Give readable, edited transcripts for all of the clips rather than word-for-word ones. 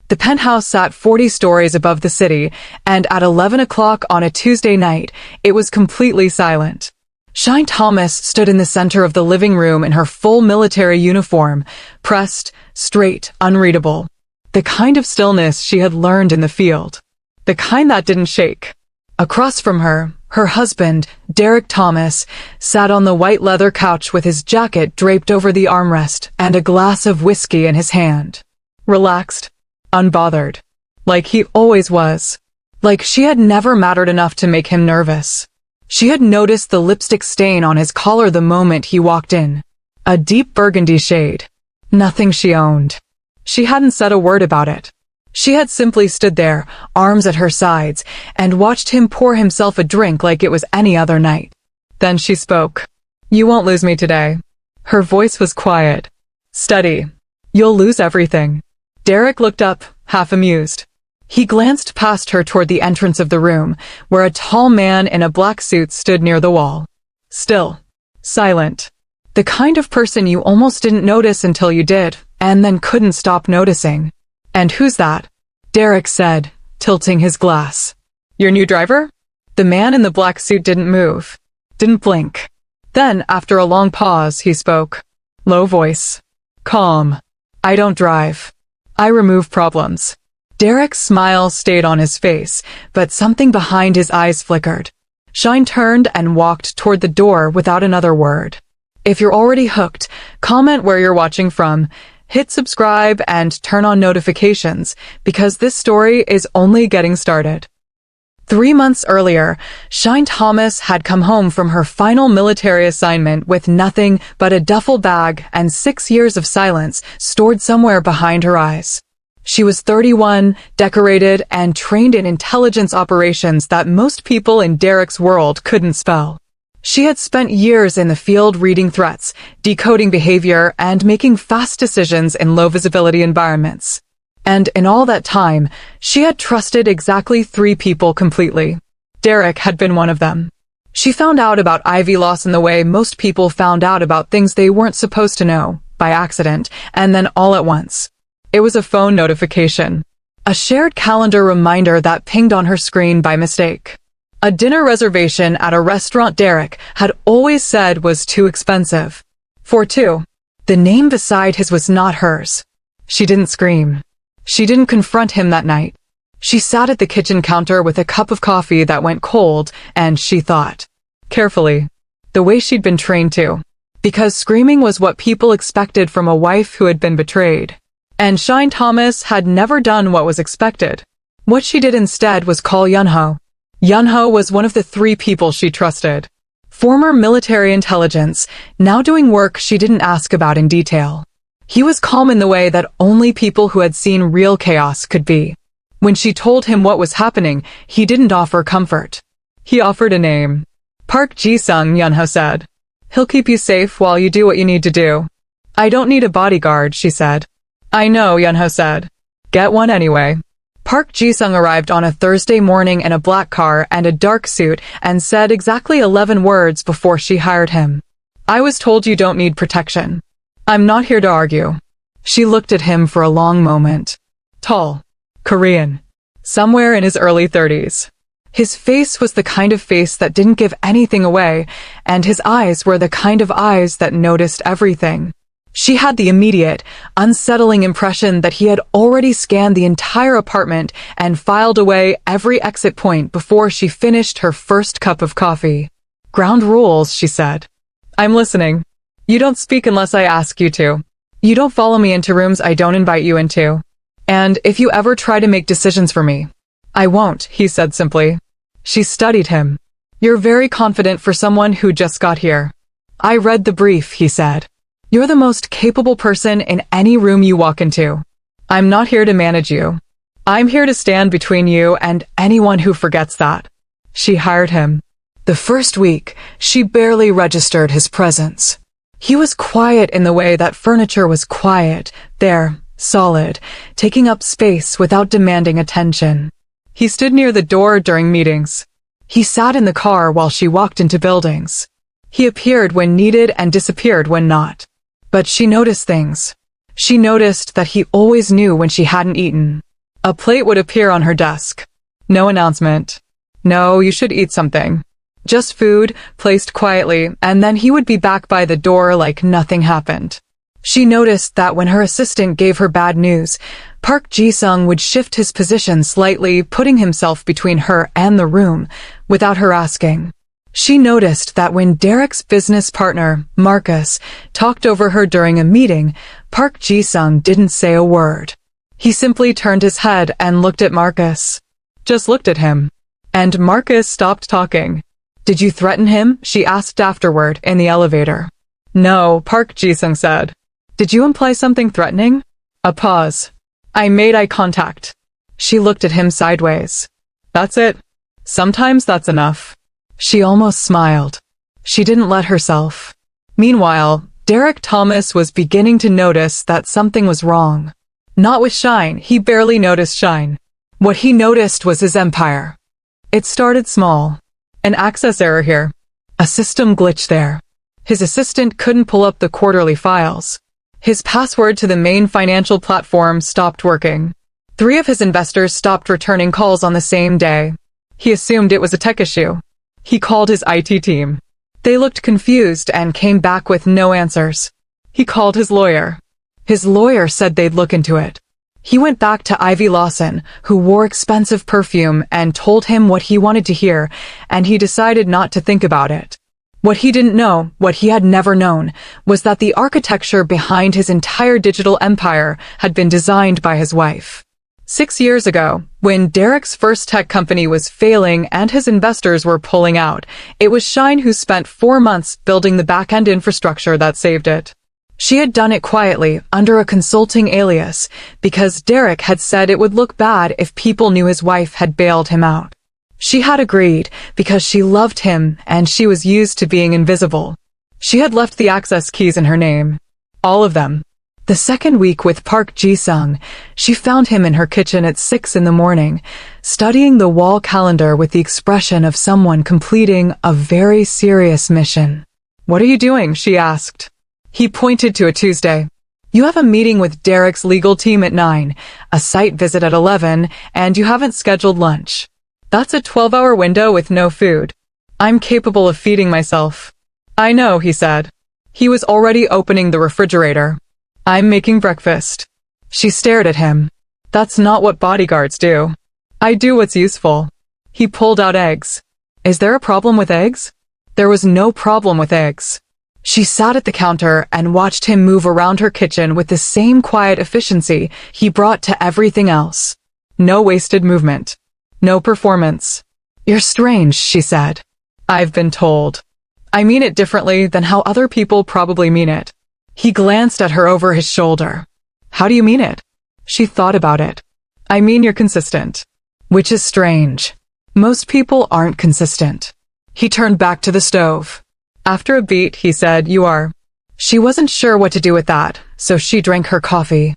The penthouse sat 40 stories above the city, and at 11 o'clock on a Tuesday night, it was completely silent. Shine Thomas stood in the center of the living room in her full military uniform, pressed, straight, unreadable. The kind of stillness she had learned in the field. The kind that didn't shake. Across from her, her husband, Derek Thomas, sat on the white leather couch with his jacket draped over the armrest and a glass of whiskey in his hand. Relaxed. Unbothered. Like he always was. Like she had never mattered enough to make him nervous. She had noticed the lipstick stain on his collar the moment he walked in. A deep burgundy shade. Nothing she owned. She hadn't said a word about it. She had simply stood there, arms at her sides, and watched him pour himself a drink like it was any other night. Then she spoke. "You won't lose me today." Her voice was quiet. "Steady. You'll lose everything." Derek looked up, half amused. He glanced past her toward the entrance of the room, where a tall man in a black suit stood near the wall. Still. Silent. The kind of person you almost didn't notice until you did, and then couldn't stop noticing. "And who's that?" Derek said, tilting his glass. "Your new driver?" The man in the black suit didn't move. Didn't blink. Then, after a long pause, he spoke. Low voice. Calm. "I don't drive. I remove problems." Derek's smile stayed on his face, but something behind his eyes flickered. Shine turned and walked toward the door without another word. If you're already hooked, comment where you're watching from, hit subscribe, and turn on notifications, because this story is only getting started. 3 months earlier, Shine Thomas had come home from her final military assignment with nothing but a duffel bag and 6 years of silence stored somewhere behind her eyes. She was 31, decorated, and trained in intelligence operations that most people in Derek's world couldn't spell. She had spent years in the field reading threats, decoding behavior, and making fast decisions in low-visibility environments. And in all that time, she had trusted exactly 3 people completely. Derek had been one of them. She found out about Ivy loss in the way most people found out about things they weren't supposed to know, by accident, and then all at once. It was a phone notification. A shared calendar reminder that pinged on her screen by mistake. A dinner reservation at a restaurant Derek had always said was too expensive. For 2. The name beside his was not hers. She didn't scream. She didn't confront him that night. She sat at the kitchen counter with a cup of coffee that went cold, and she thought. Carefully. The way she'd been trained to. Because screaming was what people expected from a wife who had been betrayed. And Shine Thomas had never done what was expected. What she did instead was call Yunho. Yunho was one of the 3 people she trusted. Former military intelligence, now doing work she didn't ask about in detail. He was calm in the way that only people who had seen real chaos could be. When she told him what was happening, he didn't offer comfort. He offered a name. Park Ji-sung, Yunho said. "He'll keep you safe while you do what you need to do." "I don't need a bodyguard," she said. "I know," Yunho said. "Get one anyway." Park Ji-sung arrived on a Thursday morning in a black car and a dark suit and said exactly 11 words before she hired him. "I was told you don't need protection. I'm not here to argue." She looked at him for a long moment. Tall. Korean. Somewhere in his early 30s. His face was the kind of face that didn't give anything away, and his eyes were the kind of eyes that noticed everything. She had the immediate, unsettling impression that he had already scanned the entire apartment and filed away every exit point before she finished her first cup of coffee. "Ground rules," she said. "I'm listening. You don't speak unless I ask you to. You don't follow me into rooms I don't invite you into. And if you ever try to make decisions for me." "I won't," he said simply. She studied him. "You're very confident for someone who just got here." "I read the brief," he said. "You're the most capable person in any room you walk into. I'm not here to manage you. I'm here to stand between you and anyone who forgets that." She hired him. The first week, she barely registered his presence. He was quiet in the way that furniture was quiet, there, solid, taking up space without demanding attention. He stood near the door during meetings. He sat in the car while she walked into buildings. He appeared when needed and disappeared when not. But she noticed things. She noticed that he always knew when she hadn't eaten. A plate would appear on her desk. No announcement. No, you should eat something. Just food, placed quietly, and then he would be back by the door like nothing happened. She noticed that when her assistant gave her bad news, Park Ji-sung would shift his position slightly, putting himself between her and the room, without her asking. She noticed that when Derek's business partner, Marcus, talked over her during a meeting, Park Ji-sung didn't say a word. He simply turned his head and looked at Marcus. Just looked at him. And Marcus stopped talking. Did you threaten him? She asked afterward in the elevator. No, Park Ji-sung said. Did you imply something threatening? A pause. I made eye contact. She looked at him sideways. That's it. Sometimes that's enough. She almost smiled. She didn't let herself. Meanwhile, Derek Thomas was beginning to notice that something was wrong. Not with Shine, he barely noticed Shine. What he noticed was his empire. It started small. An access error here. A system glitch there. His assistant couldn't pull up the quarterly files. His password to the main financial platform stopped working. 3 of his investors stopped returning calls on the same day. He assumed it was a tech issue. He called his IT team. They looked confused and came back with no answers. He called his lawyer. His lawyer said they'd look into it. He went back to Ivy Lawson, who wore expensive perfume, and told him what he wanted to hear, and he decided not to think about it. What he didn't know, what he had never known, was that the architecture behind his entire digital empire had been designed by his wife. 6 years ago, when Derek's first tech company was failing and his investors were pulling out, it was Shine who spent 4 months building the back-end infrastructure that saved it. She had done it quietly, under a consulting alias, because Derek had said it would look bad if people knew his wife had bailed him out. She had agreed, because she loved him and she was used to being invisible. She had left the access keys in her name. All of them. The second week with Park Ji-sung, she found him in her kitchen at 6 in the morning, studying the wall calendar with the expression of someone completing a very serious mission. What are you doing? She asked. He pointed to a Tuesday. You have a meeting with Derek's legal team at 9, a site visit at 11, and you haven't scheduled lunch. That's a 12-hour window with no food. I'm capable of feeding myself. I know, he said. He was already opening the refrigerator. I'm making breakfast. She stared at him. That's not what bodyguards do. I do what's useful. He pulled out eggs. Is there a problem with eggs? There was no problem with eggs. She sat at the counter and watched him move around her kitchen with the same quiet efficiency he brought to everything else. No wasted movement. No performance. You're strange, she said. I've been told. I mean it differently than how other people probably mean it. He glanced at her over his shoulder. How do you mean it? She thought about it. I mean you're consistent. Which is strange. Most people aren't consistent. He turned back to the stove. After a beat, he said, you are. She wasn't sure what to do with that, so she drank her coffee.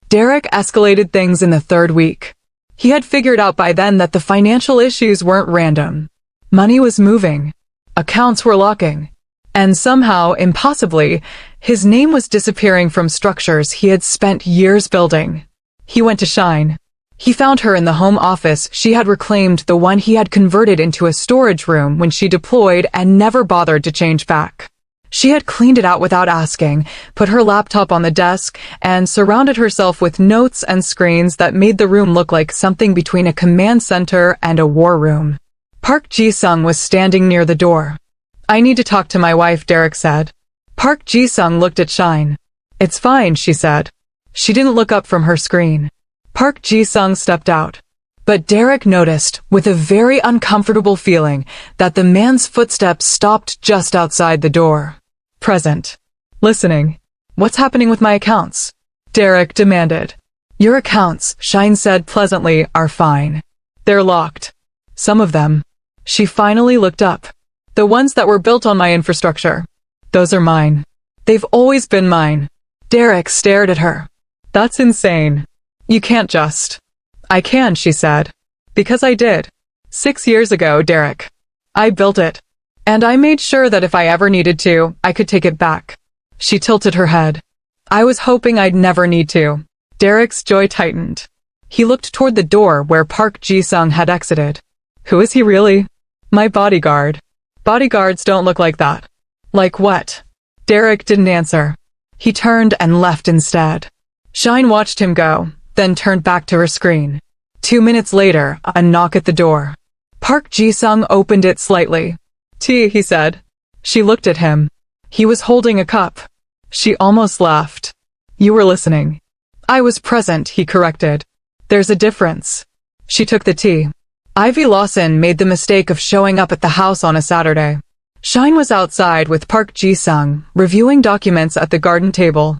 Derek escalated things in the 3rd week. He had figured out by then that the financial issues weren't random. Money was moving. Accounts were locking. And somehow, impossibly, his name was disappearing from structures he had spent years building. He went to Shine. He found her in the home office she had reclaimed, the one he had converted into a storage room when she deployed and never bothered to change back. She had cleaned it out without asking, put her laptop on the desk, and surrounded herself with notes and screens that made the room look like something between a command center and a war room. Park Ji-sung was standing near the door. I need to talk to my wife, Derek said. Park Ji-sung looked at Shine. It's fine, she said. She didn't look up from her screen. Park Ji-sung stepped out. But Derek noticed, with a very uncomfortable feeling, that the man's footsteps stopped just outside the door. Present. Listening. What's happening with my accounts? Derek demanded. Your accounts, Shine said pleasantly, are fine. They're locked. Some of them. She finally looked up. The ones that were built on my infrastructure. Those are mine. They've always been mine. Derek stared at her. That's insane. You can't just. I can, she said. Because I did. 6 years ago, Derek. I built it. And I made sure that if I ever needed to, I could take it back. She tilted her head. I was hoping I'd never need to. Derek's jaw tightened. He looked toward the door where Park Ji-sung had exited. Who is he really? My bodyguard. Bodyguards don't look like that. Like what? Derek didn't answer. He turned and left instead. Shine watched him go, then turned back to her screen. 2 minutes later, a knock at the door. Park Ji-sung opened it slightly. "Tea," he said. She looked at him. He was holding a cup. She almost laughed. "You were listening." "I was present," he corrected. "There's a difference." She took the tea. Ivy Lawson made the mistake of showing up at the house on a Saturday. Shine was outside with Park Ji-sung, reviewing documents at the garden table.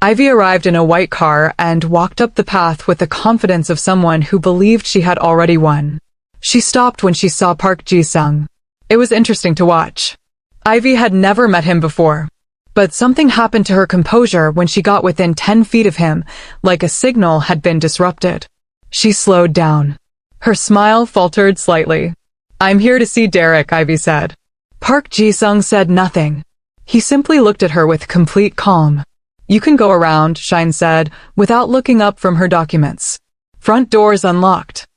Ivy arrived in a white car and walked up the path with the confidence of someone who believed she had already won. She stopped when she saw Park Ji-sung. It was interesting to watch. Ivy had never met him before. But something happened to her composure when she got within 10 feet of him, like a signal had been disrupted. She slowed down. Her smile faltered slightly. "I'm here to see Derek," Ivy said. Park Ji-sung said nothing. He simply looked at her with complete calm. "You can go around," Shine said, without looking up from her documents. "Front door's unlocked."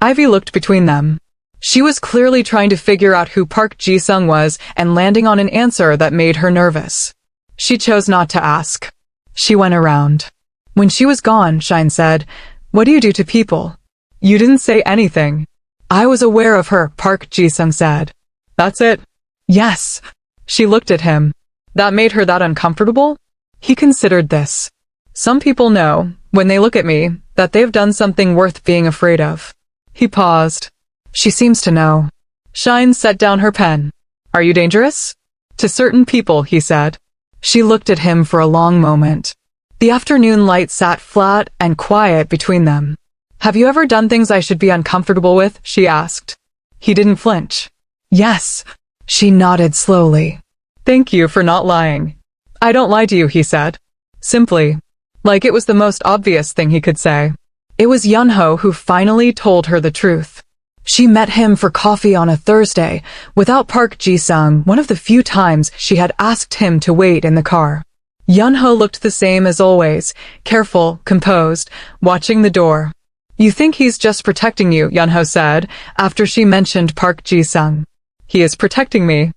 Ivy looked between them. She was clearly trying to figure out who Park Ji-sung was and landing on an answer that made her nervous. She chose not to ask. She went around. When she was gone, Shine said, "What do you do to people?" "You didn't say anything." "I was aware of her," Park Ji-sung said. "That's it?" "Yes." She looked at him. "That made her that uncomfortable?" He considered this. "Some people know, when they look at me, that they've done something worth being afraid of." He paused. "She seems to know." Shine set down her pen. "Are you dangerous?" "To certain people," he said. She looked at him for a long moment. The afternoon light sat flat and quiet between them. "Have you ever done things I should be uncomfortable with?" she asked. He didn't flinch. "Yes." She nodded slowly. "Thank you for not lying." "I don't lie to you," he said. Simply. Like it was the most obvious thing he could say. It was Yunho who finally told her the truth. She met him for coffee on a Thursday, without Park Ji-sung, one of the few times she had asked him to wait in the car. Yunho looked the same as always, careful, composed, watching the door. "You think he's just protecting you," Yunho said, after she mentioned Park Ji-sung. "He is protecting me."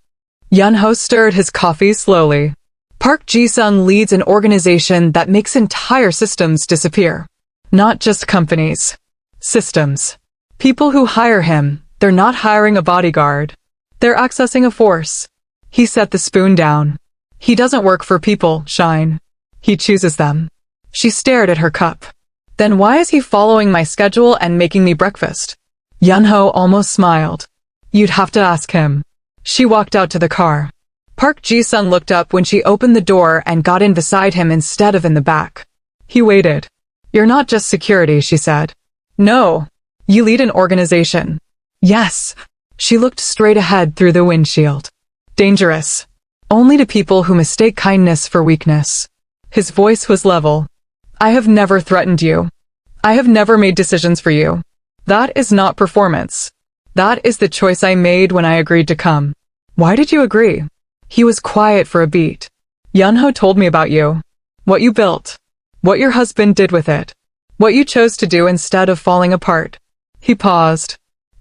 Yunho stirred his coffee slowly. Park Ji-sung leads an organization that makes entire systems disappear. Not just companies. Systems. People who hire him, they're not hiring a bodyguard. They're accessing a force. He set the spoon down. He doesn't work for people, Shine. He chooses them. She stared at her cup. "Then why is he following my schedule and making me breakfast?" Yunho almost smiled. "You'd have to ask him." She walked out to the car. Park Ji-sung looked up when she opened the door and got in beside him instead of in the back. He waited. "You're not just security," she said. "No. You lead an organization." "Yes." She looked straight ahead through the windshield. "Dangerous. Only to people who mistake kindness for weakness." His voice was level. "I have never threatened you. I have never made decisions for you. That is not performance. That is the choice I made when I agreed to come." "Why did you agree?" He was quiet for a beat. "Yunho told me about you. What you built. What your husband did with it. What you chose to do instead of falling apart." He paused.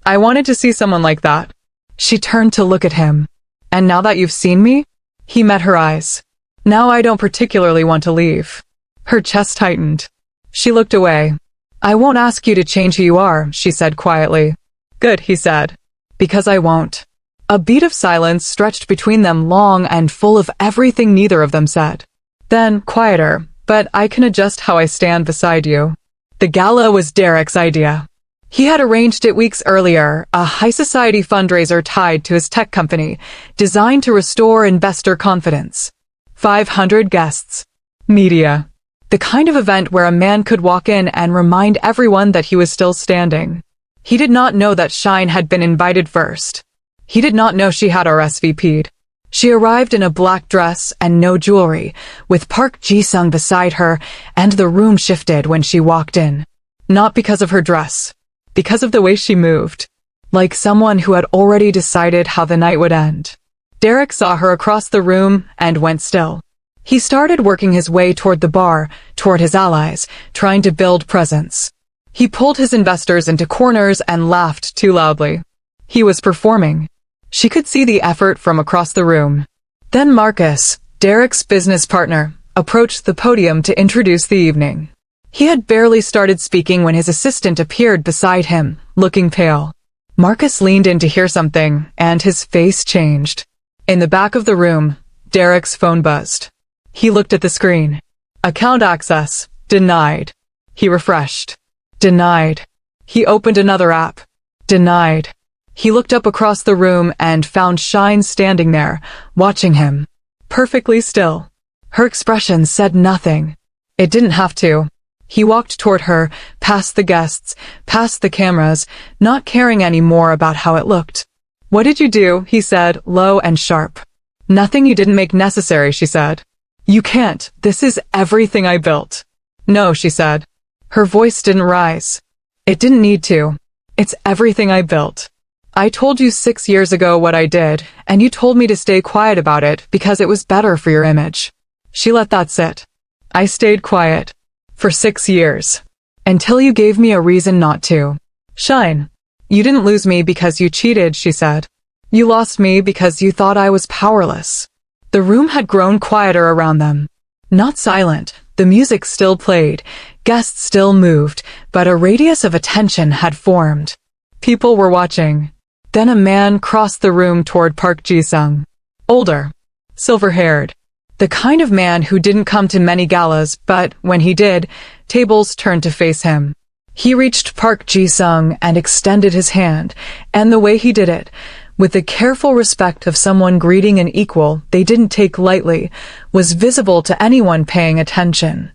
"I wanted to see someone like that." She turned to look at him. "And now that you've seen me?" He met her eyes. "Now I don't particularly want to leave." Her chest tightened. She looked away. "I won't ask you to change who you are," she said quietly. "Good," he said. "Because I won't." A beat of silence stretched between them, long and full of everything neither of them said. Then, quieter, "But I can adjust how I stand beside you." The gala was Derek's idea. He had arranged it weeks earlier, a high society fundraiser tied to his tech company, designed to restore investor confidence. 500 guests. Media. The kind of event where a man could walk in and remind everyone that he was still standing. He did not know that Shine had been invited first. He did not know she had RSVP'd. She arrived in a black dress and no jewelry, with Park Ji-sung beside her, and the room shifted when she walked in. Not because of her dress. Because of the way she moved. Like someone who had already decided how the night would end. Derek saw her across the room and went still. He started working his way toward the bar, toward his allies, trying to build presence. He pulled his investors into corners and laughed too loudly. He was performing. She could see the effort from across the room. Then Marcus, Derek's business partner, approached the podium to introduce the evening. He had barely started speaking when his assistant appeared beside him, looking pale. Marcus leaned in to hear something, and his face changed. In the back of the room, Derek's phone buzzed. He looked at the screen. Account access, denied. He refreshed. Denied. He opened another app. Denied. He looked up across the room and found Shine standing there, watching him. Perfectly still. Her expression said nothing. It didn't have to. He walked toward her, past the guests, past the cameras, not caring any more about how it looked. What did you do? He said, low and sharp. Nothing you didn't make necessary, she said. You can't. This is everything I built. No, she said. Her voice didn't rise. It didn't need to. It's everything I built. I told you 6 years ago what I did, and you told me to stay quiet about it because it was better for your image. She let that sit. I stayed quiet. For 6 years. Until you gave me a reason not to. Shine. You didn't lose me because you cheated, she said. You lost me because you thought I was powerless. The room had grown quieter around them. Not silent. The music still played. Guests still moved, but a radius of attention had formed. People were watching. Then a man crossed the room toward Park Ji-sung. Older. Silver-haired. The kind of man who didn't come to many galas, but when he did, tables turned to face him. He reached Park Ji-sung and extended his hand, and the way he did it, with the careful respect of someone greeting an equal they didn't take lightly, was visible to anyone paying attention.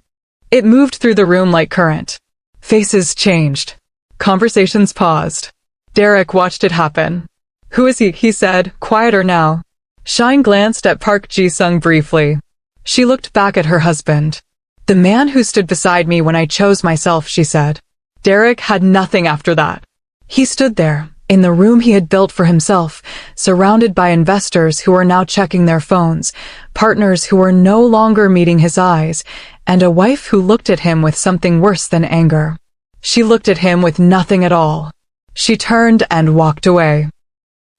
It moved through the room like current. Faces changed. Conversations paused. Derek watched it happen. Who is he said, quieter now. Shine glanced at Park Ji-sung briefly. She looked back at her husband. The man who stood beside me when I chose myself, she said. Derek had nothing after that. He stood there, in the room he had built for himself, surrounded by investors who were now checking their phones, partners who were no longer meeting his eyes, and a wife who looked at him with something worse than anger. She looked at him with nothing at all. She turned and walked away.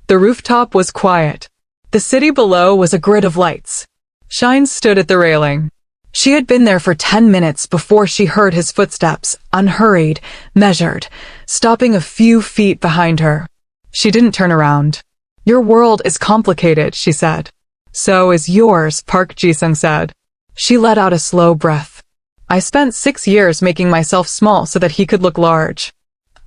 The rooftop was quiet. The city below was a grid of lights. Shine stood at the railing. She had been there for 10 minutes before she heard his footsteps, unhurried, measured, stopping a few feet behind her. She didn't turn around. Your world is complicated, she said. So is yours, Park Ji-sung said. She let out a slow breath. I spent 6 years making myself small so that he could look large.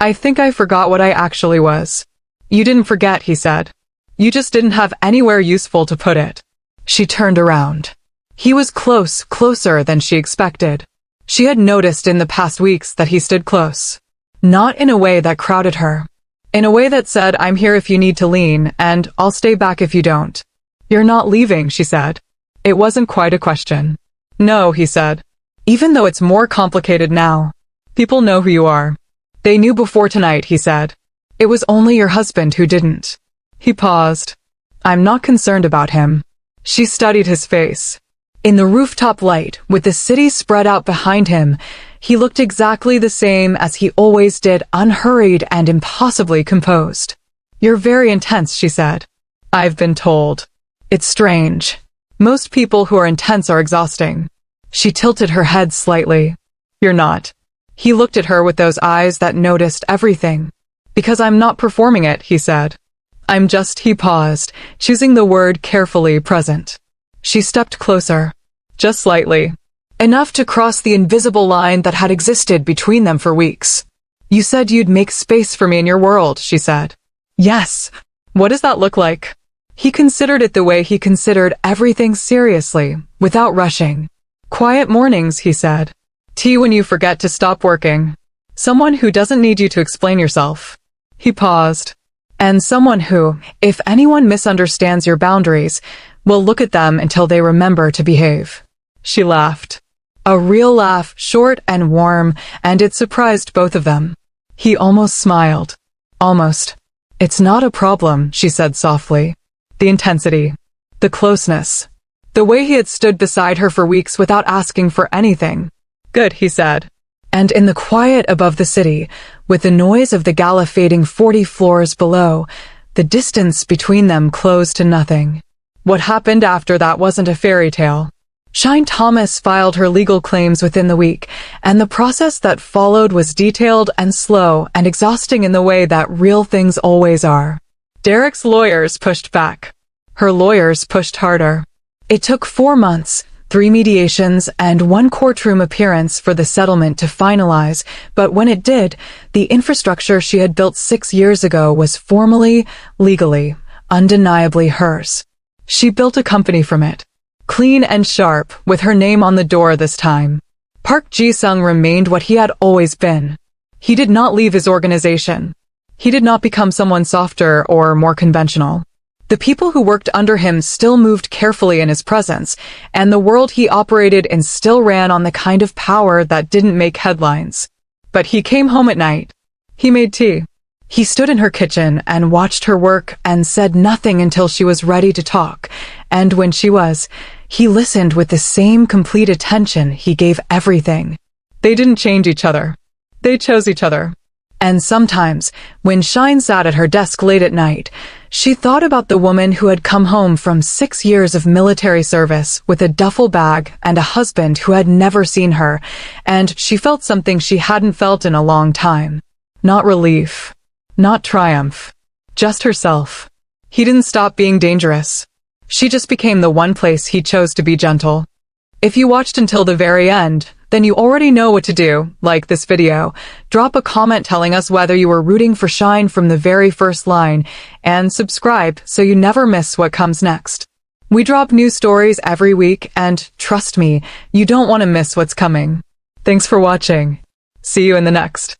I think I forgot what I actually was. You didn't forget, he said. You just didn't have anywhere useful to put it. She turned around. He was closer than she expected. She had noticed in the past weeks that he stood close. Not in a way that crowded her. In a way that said, I'm here if you need to lean, and I'll stay back if you don't. You're not leaving, she said. It wasn't quite a question. No, he said. Even though it's more complicated now. People know who you are. They knew before tonight, he said. It was only your husband who didn't. He paused. I'm not concerned about him. She studied his face. In the rooftop light, with the city spread out behind him, he looked exactly the same as he always did, unhurried and impossibly composed. You're very intense, she said. I've been told. It's strange. Most people who are intense are exhausting. She tilted her head slightly. You're not. He looked at her with those eyes that noticed everything. Because I'm not performing it, he said. I'm just, he paused, choosing the word carefully, present. She stepped closer. Just slightly. Enough to cross the invisible line that had existed between them for weeks. You said you'd make space for me in your world, she said. Yes. What does that look like? He considered it the way he considered everything seriously, without rushing. Quiet mornings, he said. Tea when you forget to stop working. Someone who doesn't need you to explain yourself. He paused. And someone who, if anyone misunderstands your boundaries, will look at them until they remember to behave. She laughed. A real laugh, short and warm, and it surprised both of them. He almost smiled. Almost. It's not a problem, she said softly. The intensity. The closeness. The way he had stood beside her for weeks without asking for anything. Good, he said. And in the quiet above the city, with the noise of the gala fading 40 floors below, the distance between them closed to nothing. What happened after that wasn't a fairy tale. Shine Thomas filed her legal claims within the week, and the process that followed was detailed and slow and exhausting in the way that real things always are. Derek's lawyers pushed back. Her lawyers pushed harder. It took 4 months, 3 mediations, and 1 courtroom appearance for the settlement to finalize, but when it did, the infrastructure she had built 6 years ago was formally, legally, undeniably hers. She built a company from it. Clean and sharp, with her name on the door this time. Park Ji-sung remained what he had always been. He did not leave his organization. He did not become someone softer or more conventional. The people who worked under him still moved carefully in his presence, and the world he operated in still ran on the kind of power that didn't make headlines. But he came home at night. He made tea. He stood in her kitchen and watched her work and said nothing until she was ready to talk, and when she was, he listened with the same complete attention he gave everything. They didn't change each other. They chose each other. And sometimes, when Shine sat at her desk late at night, she thought about the woman who had come home from 6 years of military service with a duffel bag and a husband who had never seen her, and she felt something she hadn't felt in a long time. Not relief. Not triumph. Just herself. He didn't stop being dangerous. She just became the one place he chose to be gentle. If you watched until the very end, then you already know what to do. Like this video, drop a comment telling us whether you were rooting for Shine from the very first line, and subscribe so you never miss what comes next. We drop new stories every week, and trust me, you don't want to miss what's coming. Thanks for watching. See you in the next.